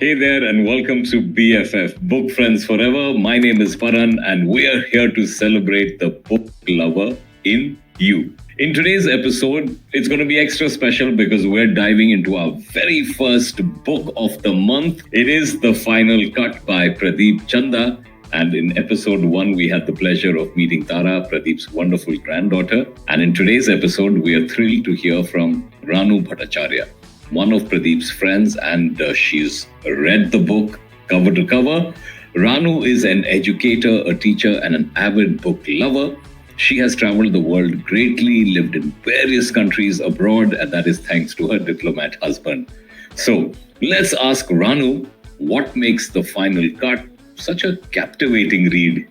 Hey there, and welcome to BFF, Book Friends Forever. My name is Paran, and we are here to celebrate the book lover in you. In today's episode, it's going to be extra special because we're diving into our very first book of the month. It is The Final Cut by Pradeep Chanda. And in episode 1, we had the pleasure of meeting Tara, Pradeep's wonderful granddaughter. And in today's episode, we are thrilled to hear from Ranu Bhattacharya, one of Pradeep's friends, and she's read the book cover to cover. Ranu is an educator, a teacher, and an avid book lover. She has traveled the world greatly, lived in various countries abroad, and that is thanks to her diplomat husband. So let's ask Ranu, what makes The Final Cut such a captivating read?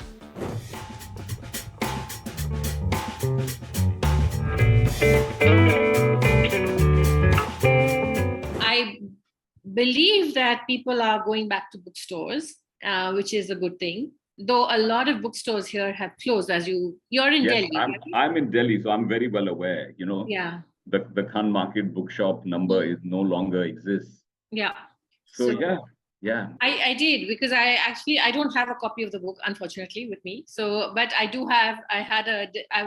I believe that people are going back to bookstores, which is a good thing. Though a lot of bookstores here have closed, as you're in Delhi. I'm in Delhi, so I'm very well aware. Yeah. The Khan Market bookshop number is no longer exists. Yeah. So yeah. I did, because I don't have a copy of the book, unfortunately, with me. So, but I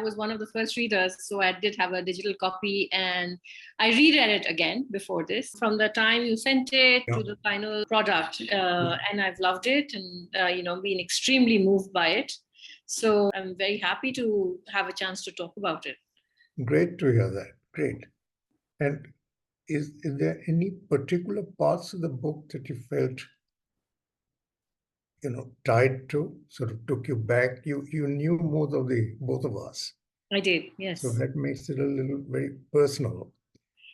was one of the first readers, so I did have a digital copy, and I reread it again before this. From the time you sent it to the final product, and I've loved it, and been extremely moved by it. So I'm very happy to have a chance to talk about it. Great to hear that. Great. And is there any particular parts of the book that you felt, tied to, sort of took you back? You knew more of both of us. I did, yes. So that makes it a little very personal.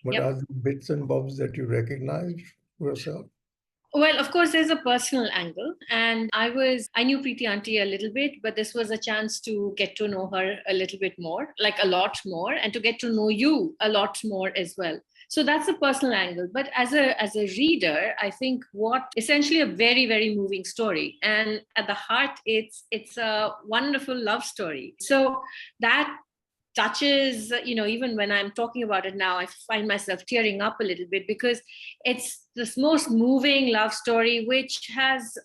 What are the bits and bobs that you recognized for yourself? Well, of course, there's a personal angle, and I knew Preeti Auntie a little bit, but this was a chance to get to know her a little bit more, like a lot more, and to get to know you a lot more as well. So that's a personal angle. But as a reader, I think what essentially a very, very moving story, and at the heart, it's a wonderful love story. So that touches, even when I'm talking about it now, I find myself tearing up a little bit, because it's this most moving love story, which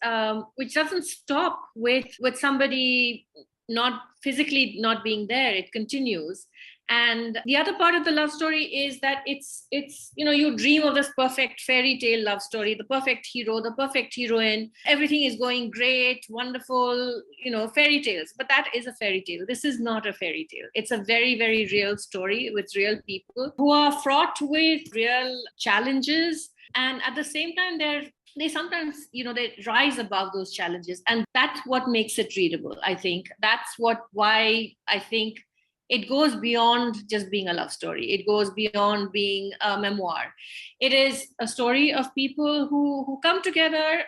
doesn't stop with somebody not physically not being there. It continues. And the other part of the love story is that it's you dream of this perfect fairy tale love story, the perfect hero, the perfect heroine, everything is going great, wonderful, fairy tales. But that is a fairy tale. This is not a fairy tale. It's a very, very real story with real people who are fraught with real challenges. And at the same time, they sometimes, they rise above those challenges. And that's what makes it readable, I think. That's why I think it goes beyond just being a love story. It goes beyond being a memoir. It is a story of people who come together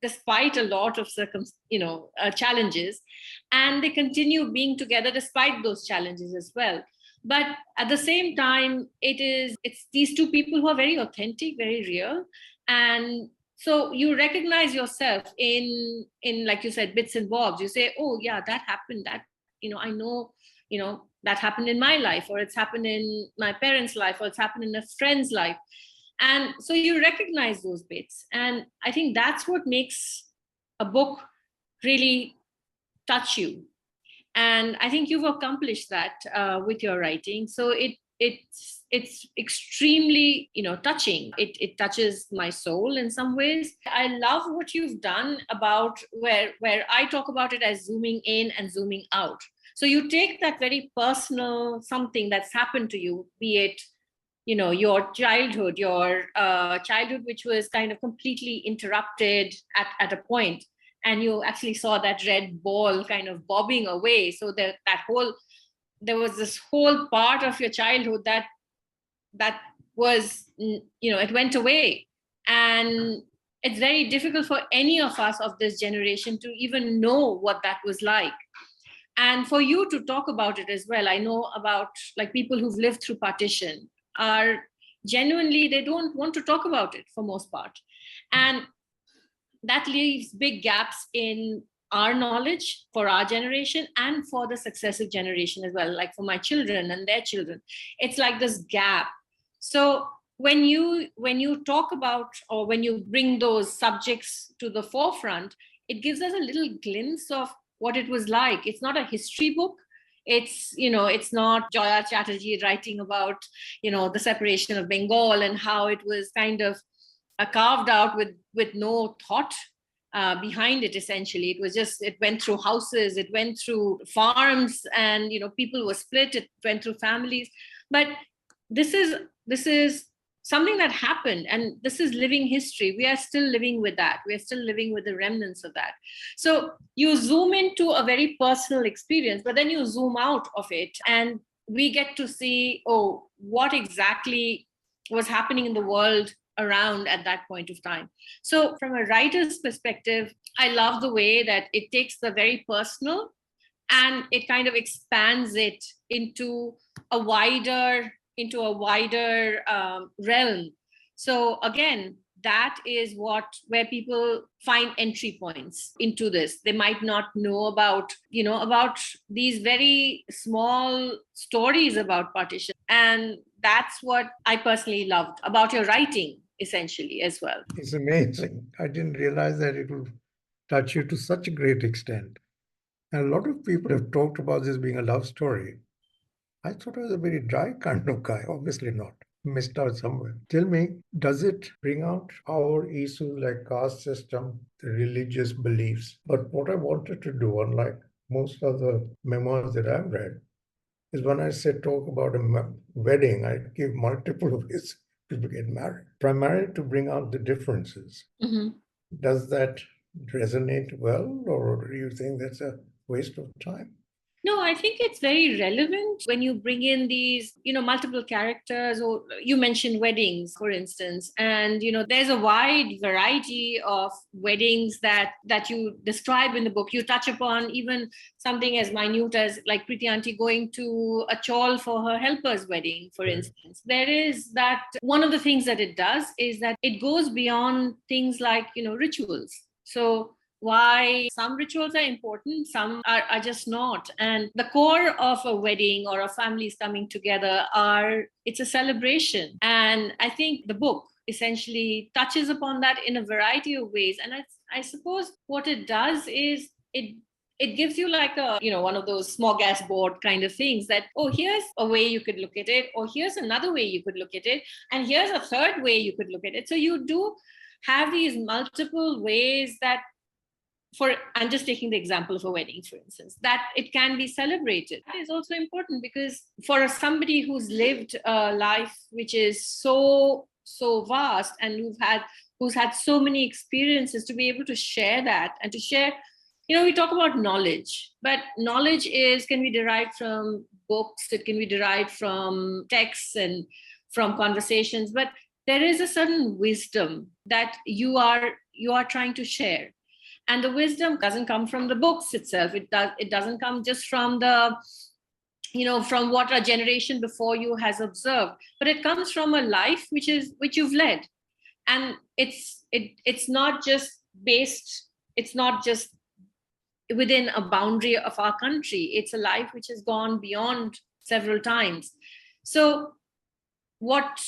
despite a lot of challenges, and they continue being together despite those challenges as well. But at the same time, it's these two people who are very authentic, very real, and so you recognize yourself in like you said, bits and bobs. You say, oh yeah, that happened. That I know. That happened in my life, or it's happened in my parents' life, or it's happened in a friend's life. And so you recognize those bits. And I think that's what makes a book really touch you. And I think you've accomplished that with your writing. So it's extremely touching. It touches my soul in some ways. I love what you've done about where I talk about it as zooming in and zooming out. So you take that very personal something that's happened to you, be it your childhood, which was kind of completely interrupted at a point, and you actually saw that red ball kind of bobbing away. So there was this whole part of your childhood that was, it went away. And it's very difficult for any of us of this generation to even know what that was like. And for you to talk about it as well. I know about like people who've lived through partition are genuinely, they don't want to talk about it for most part. And that leaves big gaps in our knowledge for our generation and for the successive generation as well, like for my children and their children. It's like this gap. So when you talk about, or when you bring those subjects to the forefront, it gives us a little glimpse of what it was like. It's not a history book. It's not Joya Chatterjee writing about, the separation of Bengal and how it was kind of carved out with no thought behind it. Essentially, it went through houses, it went through farms, and people were split. It went through families, but this is something that happened, and this is living history. We are still living with that. We are still living with the remnants of that. So you zoom into a very personal experience, but then you zoom out of it, and we get to see, what exactly was happening in the world around at that point of time. So from a writer's perspective, I love the way that it takes the very personal and it kind of expands it into a wider realm. So again, that is where people find entry points into this. They might not know about these very small stories about partition, and that's what I personally loved about your writing, essentially, as well. It's amazing. I didn't realize that it will touch you to such a great extent. And a lot of people have talked about this being a love story. I thought I was a very dry kind of guy. Obviously not. Missed out somewhere. Tell me, does it bring out our issues like caste system, the religious beliefs? But what I wanted to do, unlike most of the memoirs that I've read, is when I say talk about a wedding, I give multiple ways people get married, primarily to bring out the differences. Mm-hmm. Does that resonate well, or do you think that's a waste of time? No, I think it's very relevant when you bring in these, multiple characters, or you mentioned weddings, for instance, and, there's a wide variety of weddings that you describe in the book. You touch upon even something as minute as like Preeti Auntie going to a chawl for her helper's wedding, for instance. There is that, one of the things that it does is that it goes beyond things like, rituals. So why some rituals are important, some are just not. And the core of a wedding or a family's coming together it's a celebration. And I think the book essentially touches upon that in a variety of ways. And I suppose what it does is it gives you like one of those smorgasbord kind of things that, here's a way you could look at it, or here's another way you could look at it, and here's a third way you could look at it. So you do have these multiple ways that, I'm just taking the example of a wedding, for instance, that it can be celebrated. That is also important, because for somebody who's lived a life which is so vast, and who's had so many experiences, to be able to share that and to share, we talk about knowledge, but knowledge can be derived from books, it can be derived from texts and from conversations, but there is a certain wisdom that you are trying to share. And the wisdom doesn't come from the books itself. It doesn't come just from from what a generation before you has observed, but it comes from a life which you've led. And it's not just within a boundary of our country. It's a life which has gone beyond several times. So what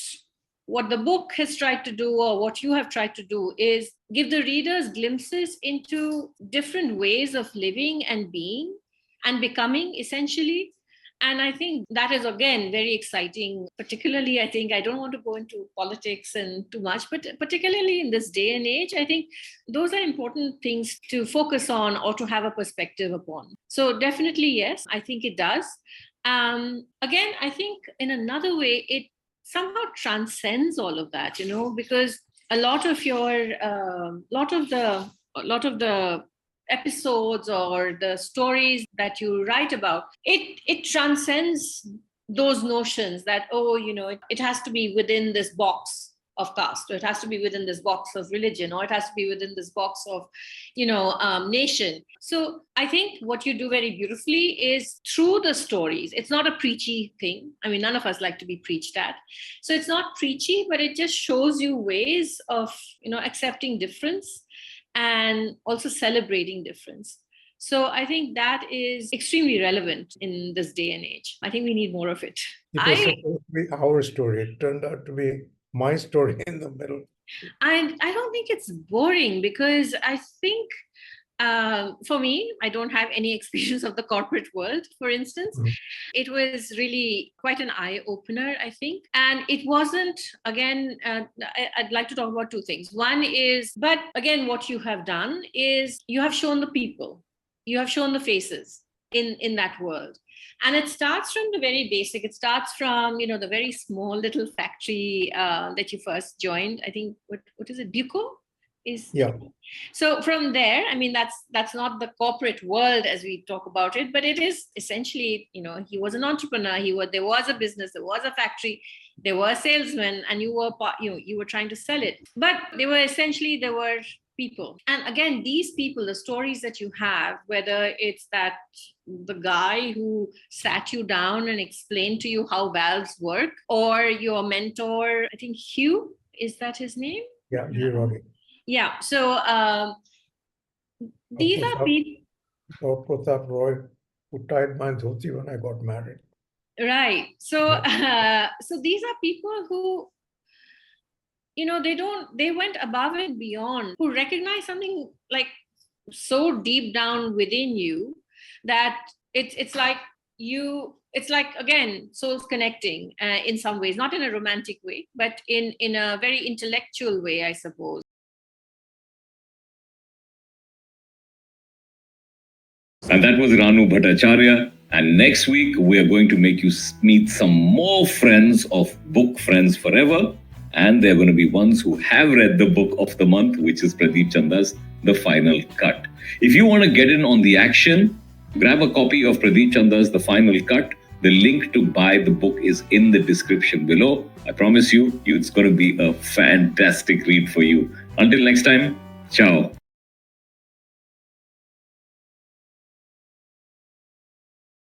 the book has tried to do, or what you have tried to do, is give the readers glimpses into different ways of living and being and becoming, essentially. And I think that is, again, very exciting. Particularly, I think, I don't want to go into politics and too much, but particularly in this day and age, I think those are important things to focus on or to have a perspective upon. So definitely, yes, I think it does. Again, I think in another way, it somehow transcends all of that, because a lot of the episodes or the stories that you write about, it transcends those notions that, it has to be within this box of caste, or it has to be within this box of religion, or it has to be within this box of nation. So I think what you do very beautifully is, through the stories, it's not a preachy thing. I mean, none of us like to be preached at, so it's not preachy, but it just shows you ways of accepting difference and also celebrating difference. So I think that is extremely relevant in this day and age. I think we need more of it. It was supposed to be our story. It turned out to be my story in the middle. And I don't think it's boring, because I think for me, I don't have any experience of the corporate world, for instance. Mhm. It was really quite an eye-opener, I think. And it wasn't, again, I'd like to talk about two things. One is, but again, what you have done is you have shown the people, you have shown the faces in that world. And it starts from the very basic. It starts from, the very small little factory that you first joined. I think, what is it, Buco? Yeah. So from there, I mean, that's not the corporate world as we talk about it, but it is essentially, he was an entrepreneur. There was a business, there was a factory, there were salesmen, and you were trying to sell it. But there were people. And again, these people, the stories that you have, whether it's that the guy who sat you down and explained to you how valves work, or your mentor, I think Hugh, is that his name? Yeah, you're right. Yeah. So these are people. Or Pratap Roy, who tied my dhoti when I got married. Right. So so these are people who, they went above and beyond, who recognize something like so deep down within you that it's like again, souls connecting in some ways, not in a romantic way, but in a very intellectual way, I suppose. And that was Ranu Bhattacharya. And next week, we are going to make you meet some more friends of Book Friends Forever. And they're going to be ones who have read the book of the month, which is Pradeep Chanda's The Final Cut. If you want to get in on the action, grab a copy of Pradeep Chanda's The Final Cut. The link to buy the book is in the description below. I promise you, it's going to be a fantastic read for you. Until next time, ciao.